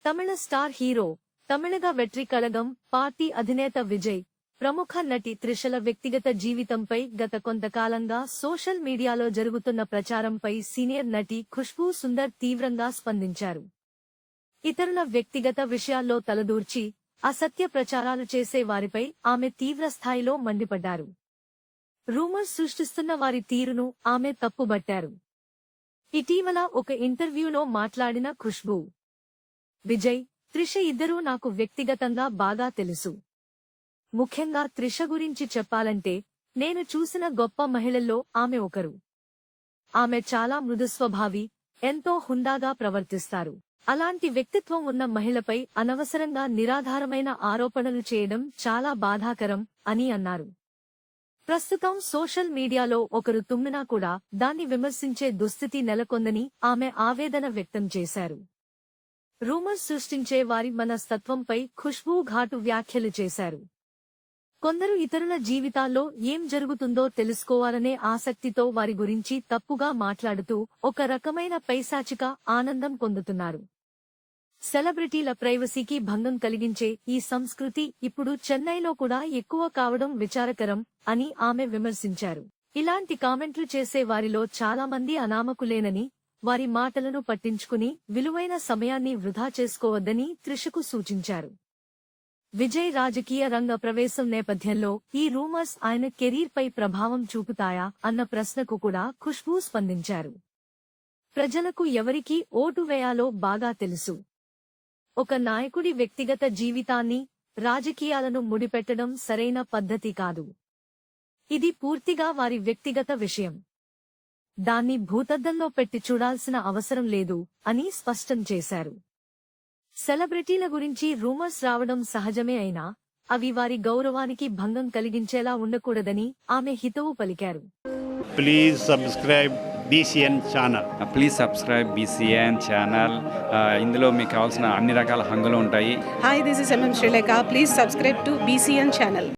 తమిళ star hero Tamilaga Vettri Kazhagam party అధినేత విజయ్ ప్రముఖ నటి త్రిషల వ్యక్తిగత జీవితంపై గత కొంతకాలంగా సోషల్ మీడియాలో జరుగుతున్న ప్రచారంపై సీనియర్ నటి ఖుష్బూ సుందర్ తీవ్రంగా స్పందించారు. ఇతరుల వ్యక్తిగత విషయాల్లో తలదూర్చి అసత్య ప్రచారాలు చేసే వారిపై ఆమె తీవ్రస్థాయిలో మండిపడ్డారు. రూమర్స్ సృష్టిస్తున్న వారి తీరును ఆమె తప్పుబట్టారు. ఇటీవల ఒక ఇంటర్వ్యూలో మాట్లాడిన ఖుష్బూ, విజయ్, త్రిష ఇద్దరూ నాకు వ్యక్తిగతంగా బాగా తెలుసు. ముఖ్యంగా త్రిష గురించి చెప్పాలంటే నేను చూసిన గొప్ప మహిళల్లో ఆమె ఒకరు. ఆమె చాలా మృదుస్వభావి, ఎంతో హుందాగా ప్రవర్తిస్తారు. అలాంటి వ్యక్తిత్వం ఉన్న మహిళపై అనవసరంగా నిరాధారమైన ఆరోపణలు చేయడం చాలా బాధాకరం అని అన్నారు. ప్రస్తుతం సోషల్ మీడియాలో ఒకరు తుమ్మినా కూడా దాన్ని విమర్శించే దుస్థితి నెలకొందని ఆమె ఆవేదన వ్యక్తం చేశారు. రూమర్స్ సృష్టించే వారి మనస్తత్వంపై ఖుష్బూ ఘాటు వ్యాఖ్యలు చేశారు. కొందరు ఇతరుల జీవితాల్లో ఏం జరుగుతుందో తెలుసుకోవాలనే ఆసక్తితో వారి గురించి తప్పుగా మాట్లాడుతూ ఒక రకమైన పైశాచిక ఆనందం పొందుతున్నారు. సెలబ్రిటీల ప్రైవసీకి భంగం కలిగించే ఈ సంస్కృతి ఇప్పుడు చెన్నైలో కూడా ఎక్కువ కావడం విచారకరం అని ఆమె విమర్శించారు. ఇలాంటి కామెంట్లు చేసే వారిలో చాలా మంది అనామకులేనని, వారి మాటలను పట్టించుకుని విలువైన సమయాన్ని వృధా చేసుకోవద్దని త్రిషకు సూచించారు. విజయ్ రాజకీయ రంగ ప్రవేశం నేపథ్యంలో ఈ రూమర్స్ ఆయన కెరీర్పై ప్రభావం చూపుతాయా అన్న ప్రశ్నకు కూడా ఖుష్బూ స్పందించారు. ప్రజలకు ఎవరికి ఓటు వేయాలో బాగా తెలుసు. ఒక నాయకుడి వ్యక్తిగత జీవితాన్ని, రాజకీయాలను ముడిపెట్టడం సరైన పద్ధతి కాదు. ఇది పూర్తిగా వారి వ్యక్తిగత విషయం. దాన్ని భూతద్దంలో పెట్టి చూడాల్సిన అవసరం లేదు అని స్పష్టం చేశారు. సెలబ్రిటీల గురించి రూమర్స్ రావడం సహజమే అయినా అవి వారి గౌరవానికి భంగం కలిగించేలా ఉండకూడదని ఆమె హితవు పలికారు. Please subscribe BCN channel. Please subscribe BCN channel. ఇందులో మీకు కావాల్సిన అన్ని రకాల హంగులు ఉంటాయి. Hi, this is MM Sri Lanka. Please subscribe to BCN channel.